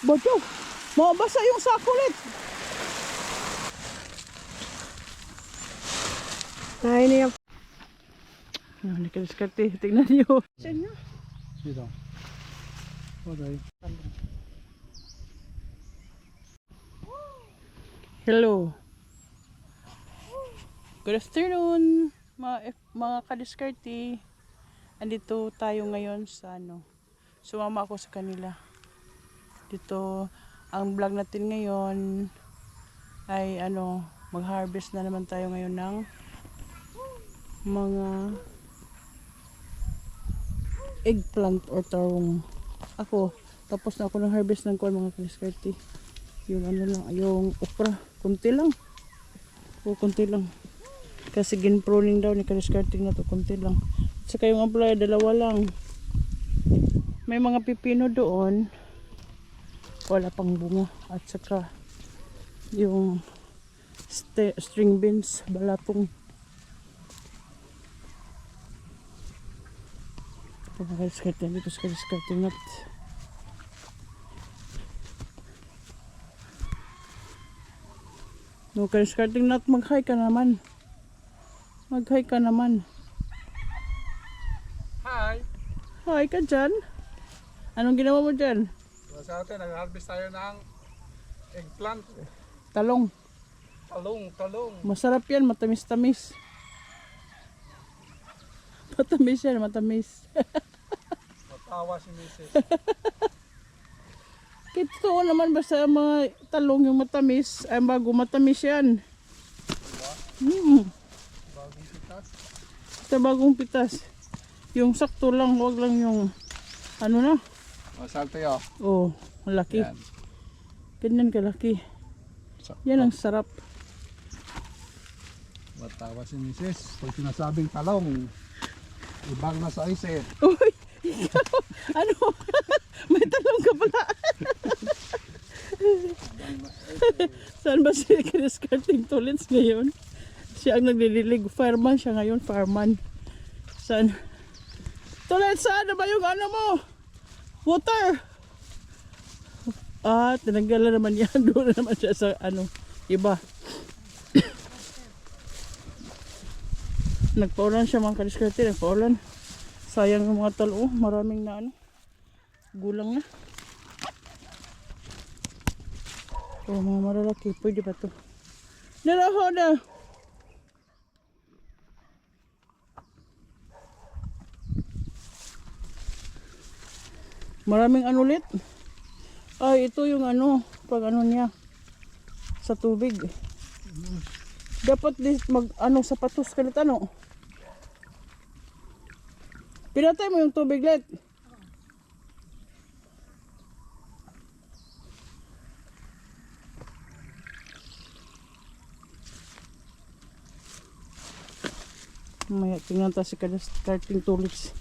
Bato, mabasa yung sako ulit. Ay, niya. Nakaskarte, tingnan niyo. Saan na? Dito. Okay. Hello. Good afternoon, mga kadiskarte. Andito tayo ngayon sa sumama ako sa kanila. Dito, ang vlog natin ngayon ay mag-harvest na naman tayo ngayon ng mga eggplant or tarong. Ako, tapos na ako ng harvest ng mga kadiskarte. Yung yung okra, kunti lang. Kunti lang. Kasi ginpruning daw ni kadiskarte na to, kunti lang. At saka yung ampalaya, dalawa lang. May mga pipino doon. Wala pang bunga. At saka yung string beans, balatong. Pagkakadiskarte dito sa kadiskarte nut. No, kadiskarte nut, mag-hi ka naman. Mag-hi ka naman. Hi! Hi ka dyan. Anong ginawa mo dyan? Sa atin, nag-harvest tayo ng eggplant. Talong. Talong. Masarap yan, matamis-tamis. Matamis yan, matamis. Matawa si Mrs. Totoo naman, basta mga talong yung matamis, ay bago matamis yan. Bagong pitas. Basta bagong pitas. Yung sakto lang, wag lang yung na. Salte yun. Oh, malaki. Yan. Ganyan kalaki. Sakto. Yan ang sarap. Matawa si Mrs. Pag sinasabing talong, ibang nasa isip. Uy, ikaw, may talong ka pala. Saan ba si kadiskarte tulits ngayon? Siya ang naglililig. Fireman siya ngayon, fireman. Saan? Tulits, saan na ba yung mo? Water! Tinanggalan naman yan. Doon na naman siya sa iba. Nagpaulan siya mga kadiskarte, nagpaulan. Sayang yung mga talo, maraming na gulang na. Mga malalaki, pwede ba to? Nalaho na! Maraming ulit. Ito yung pag niya sa tubig. Dapat sapatos ka ulit Pinatay mo yung tubig let. Maya tingnan ta si kadiskarte tulips.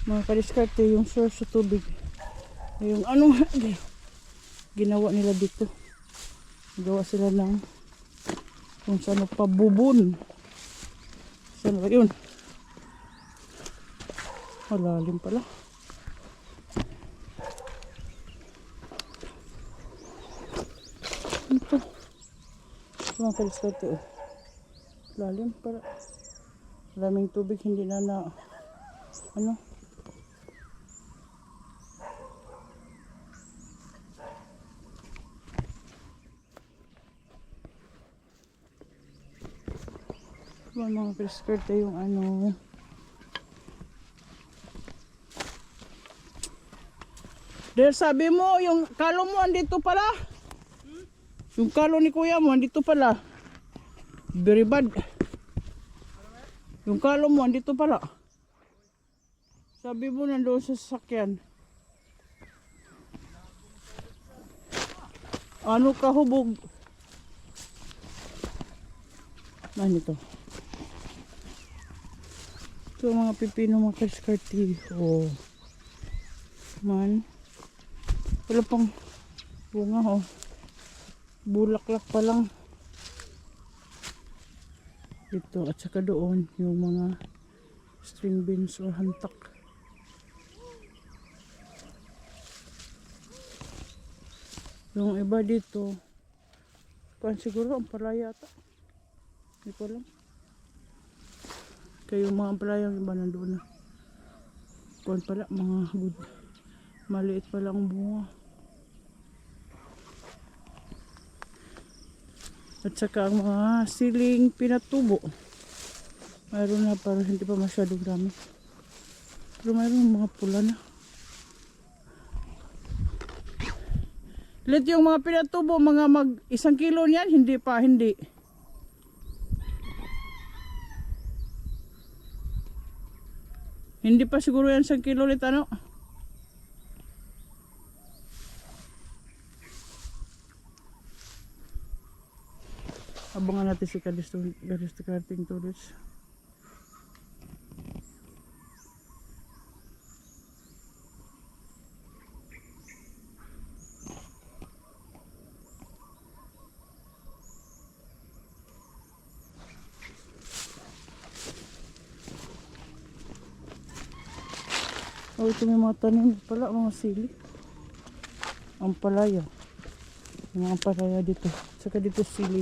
Mga kadiskarte yung source sa tubig. Yung ginawa nila dito. Gawa sila ng kung saan pabubon. Saan ba yun? Malalim pala. Ito. Mga kadiskarte lalim para. Maraming tubig, hindi na mga kadiskarte yung Dahil sabi mo, yung kalo mo andito pala. Yung kalo ni kuya mo andito pala. Very bad. Yung kalo mo andito pala. Sabi mo nandoon sa sasakyan. Kahubog. Ito. Ito mga pipino mga kadiskarte. Wala pang bunga bulaklak pa lang dito at saka doon yung mga string beans o hantak. Yung iba dito, kuan siguro ang palaya ata. Hindi ko alam. Kaya yung mga palaya yung iba nandoon na. Kuan pala, mga good. Maliit pala ang bunga. At saka ang mga siling pinatubo. Mayroon na pero hindi pa masyadong dami. Pero mayroon mga pula na. Lit yung mga pinatubo, mga mag 1 kilo niyan, hindi pa, hindi. Hindi pa siguro yan 1 kilo ulit ano. Abangan natin si Kadisto Karting Tourist. Oh, ito may mga tanim pala, mga sili. Ang palaya. Yung mga palaya dito. Saka dito sili.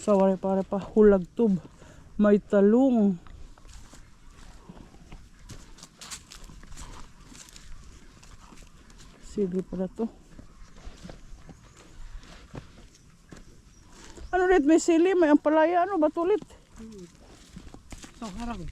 Sawari para pa hulagtub. May talong. Sili pala to. Ano ulit? May sili, may ampalaya. Ano ba ito ulit? So, harang.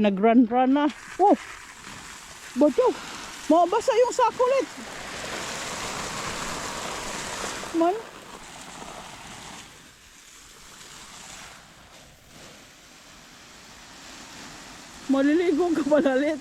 Nag-run-run na. Oh! Bato! Mabasa yung sako ulit. Man. Maliligo ka pala ulit.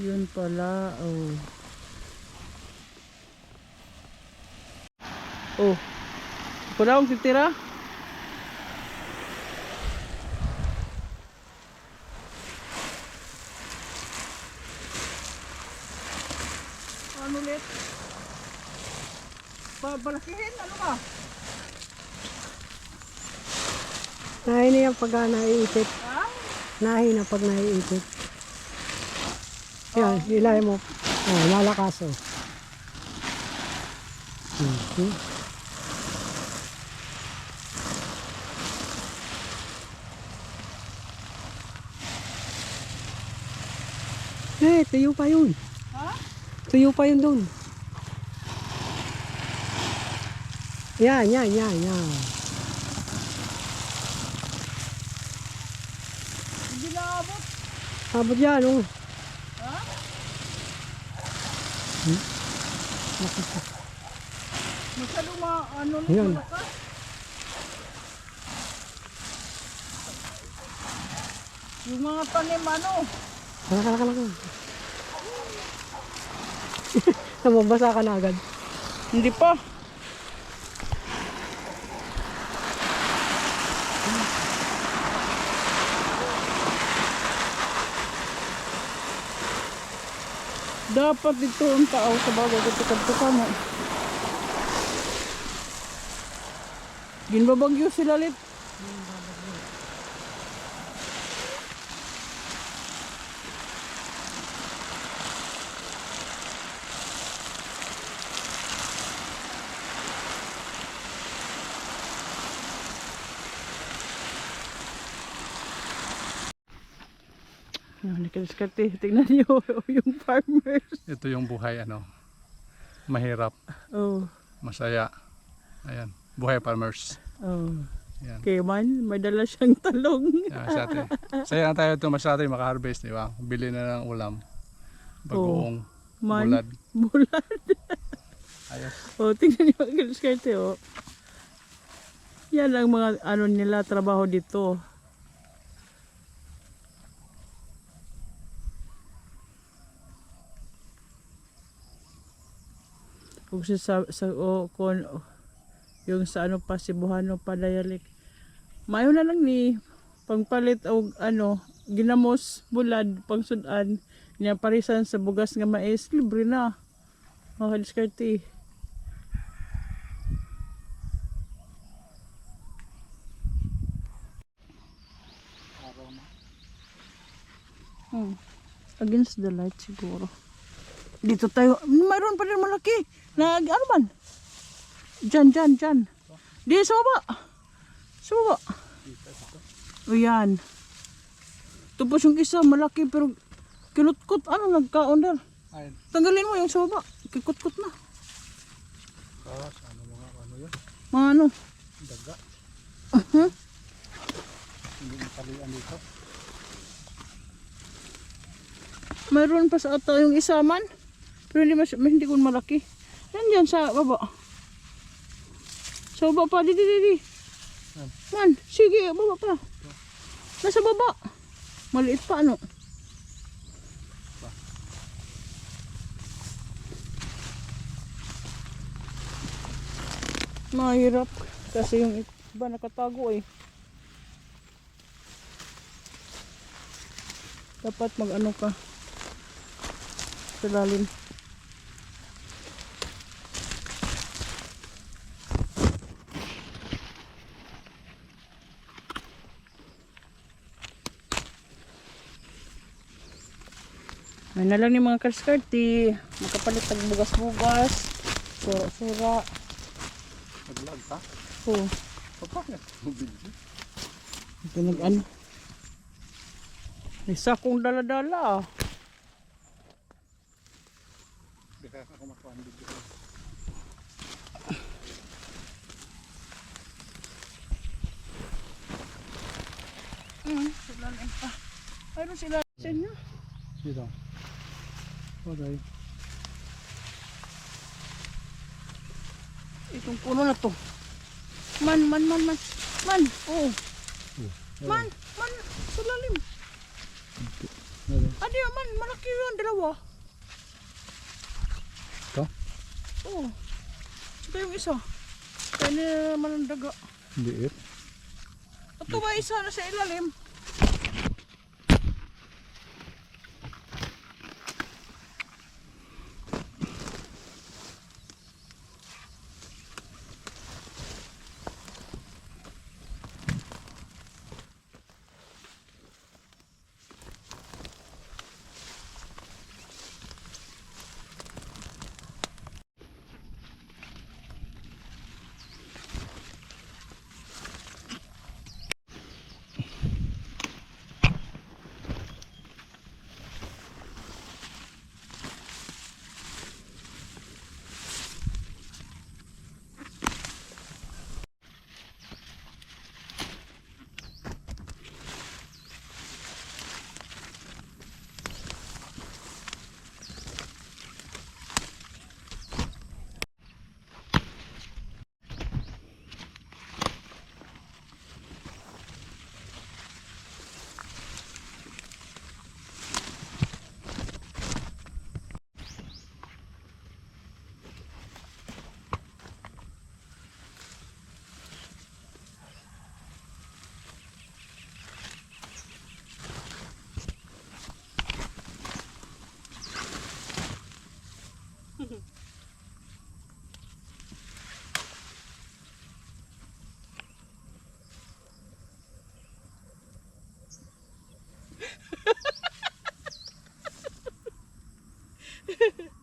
Yun pala, oh. Oh. Ako na akong titira. Ano ulit? Balakihin, ano ka? Nahi na yung pag naiipit. Ha? Nahi na pag naiipit. Yan, ilay mo. Oh, malakas oh. Eh, tuyo pa yun. Ha? Tuyo pa yun dun. Yan. Hindi na abot. Abot yan oh. Ha? Masyado ano ulit, Yan. malakas. Yung mga tanim ano. Kalaka. Namabasa ka na agad. Hindi pa. Dapat dito ang tao sa bago dito mo. Ginbabagyo sila lit. Nakadiskarte. Tingnan niyo yung farmers. Ito yung buhay, ano, mahirap, Oh. masaya. Ayan. Buhay Farmers. Oh. Yan. Kaya man, may dala siyang talong. Sa ate. Saya na tayo tumas natin maka-harvest, di ba? Bili na ng ulam. Bagoong. Man, Bulad. bulad. Ayos. Oh, tingnan niyo ang diskarte, oh. Yan ang mga ano nila, trabaho dito. Kung sa kung, yung sa ano pa, Cebuano pa dialect. Mayo na lang ni pangpalit og ano, ginamos bulad pangsudan niya parisan sa bugas nga mais, libre na. Mga diskarte. Against the light siguro. Dito tayo. Mayroon pa rin malaki. Na ano man? Diyan. Di sa baba. Sa baba. O yan. Tapos yung isa malaki pero kinutkot. Ano nagkaon na? Ayun. Tanggalin mo yung sa baba. Kikutkot na. Ano mga ano yun? Mga ano? Daga. Uh-huh. Hindi makalian dito. Mayroon pa sa ata yung isa man. Pero hindi ko malaki. Yan sa baba. Sa baba pa. Di. Man, sige, baba pa. Nasa baba. Maliit pa ano. Mahirap. Kasi yung iba nakatago eh. Dapat mag-ano ka. Sa lalim. May na lang ni mga kaskarte. Makapalit tag bugas-bugas. Sura-sura. Naglag ka? Oh. Bakit? Ito nag-ano. May sakong dala-dala. Hindi kaya ako makuha ng video. Sila na pa. Mayroon sila sa inyo. Dito. Okay. Itong puno na to. Man. Oh. Man. Sa lalim. Adi man, malaki yun, dalawa. Ito? Oo. Ito yung isa. Kaya na naman ang daga. Liit. Ito ba isa na sa ilalim?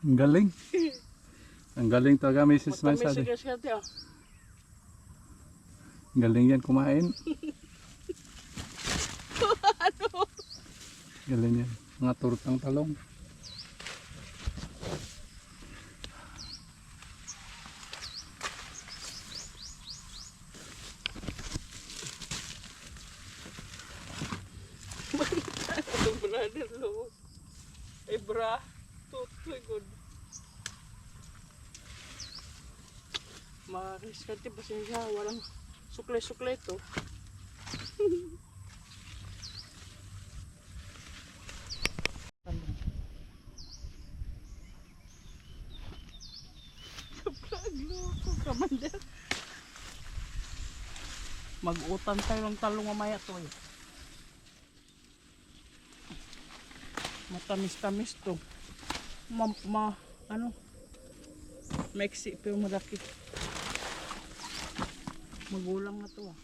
Ang galing. Ang galing talaga, Mrs. Mansa. Galing yan kumain. Galing yan. Mga turtang talong. Nagdalo. Ay bra. Tutoy good. Makakiskarte pa siya. Walang suklay-suklay to. Loko, Commander. Mag-utang tayo ng talong mamaya to eh. Matamis-tamis to. Ano? Maiksi pero malaki. Magulang na to ah.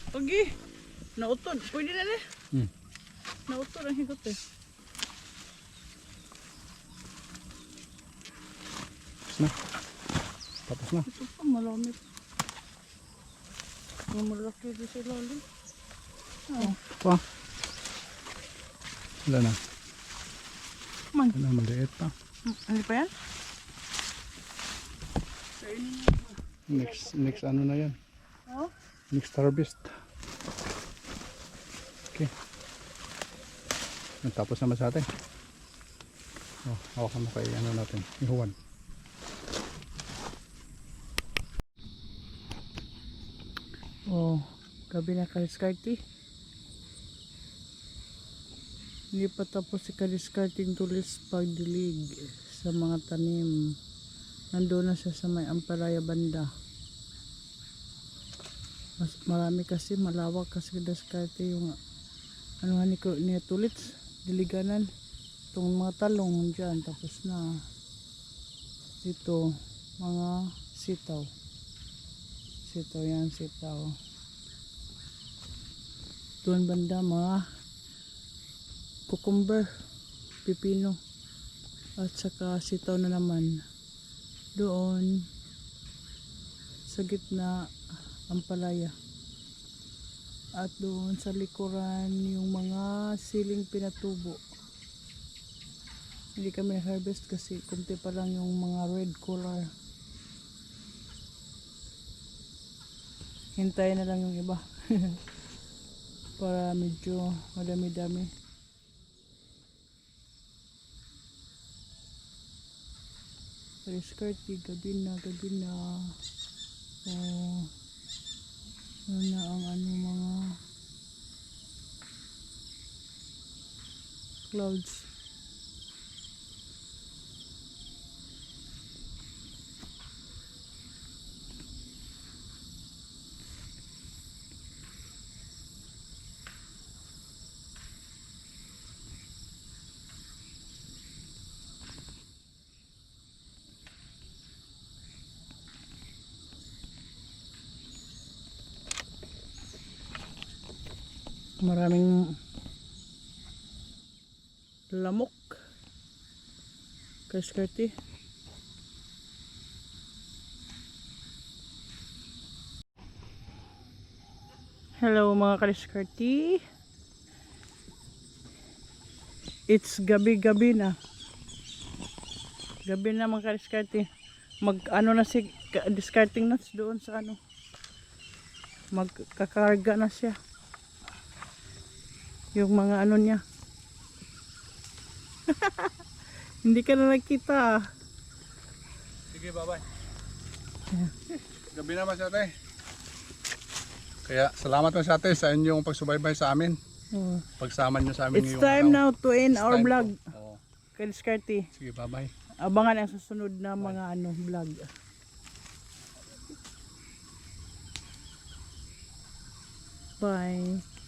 Okay. Nautod. Pwede na rin. Nautod ang higot eh. Tapos na. Ito pa malamit. Malaki din sa lalim. Pa. Wala na. Man. Wala na, maliit pa. Ano pa yan? Next ano na yan. Oh? Next harvest. Okay. Tapos naman sa atin. Oh, hawakan mo kay ano natin, ihuwan. Oh, gabi na ka-discarding. Hindi pa tapos si ka-discarding tulis pagdilig sa mga tanim. Nandoon na siya sa may Ampalaya banda. Mas marami kasi, malawak kasi ka-discarte yung ano niya tulis, diliganan. Itong mga talong dyan, tapos na. Dito, mga sitaw. Sitaw yan, sitaw. Doon banda mga cucumber, pipino, at saka sitaw na naman. Doon sa gitna Ampalaya. At doon sa likuran yung mga siling pinatubo. Hindi kami harvest kasi kunti pa lang yung mga red color. Hintayin na lang yung iba. Para medyo madami-dami. Discarte, gabi na. Oh, ano na ang mga clouds. Maraming lamok kaskarte. Hello mga kaskarte. It's gabi na. Gabi na mga kaskarte. Mag ano na si discarding nuts doon sa ano. Magkakarga na siya. Yung mga ano niya. Hindi ka na nakita. Sige, bye-bye. Gabi naman sa ate. Kaya salamat na sa ate sa inyong pagsubaybay sa amin. Oh. Pagsama nyo sa amin It's ngayong time araw. now to end It's our time vlog. to- Oo. Kaskarte. Sige, bye-bye. Abangan ang susunod na mga ano vlog. Bye.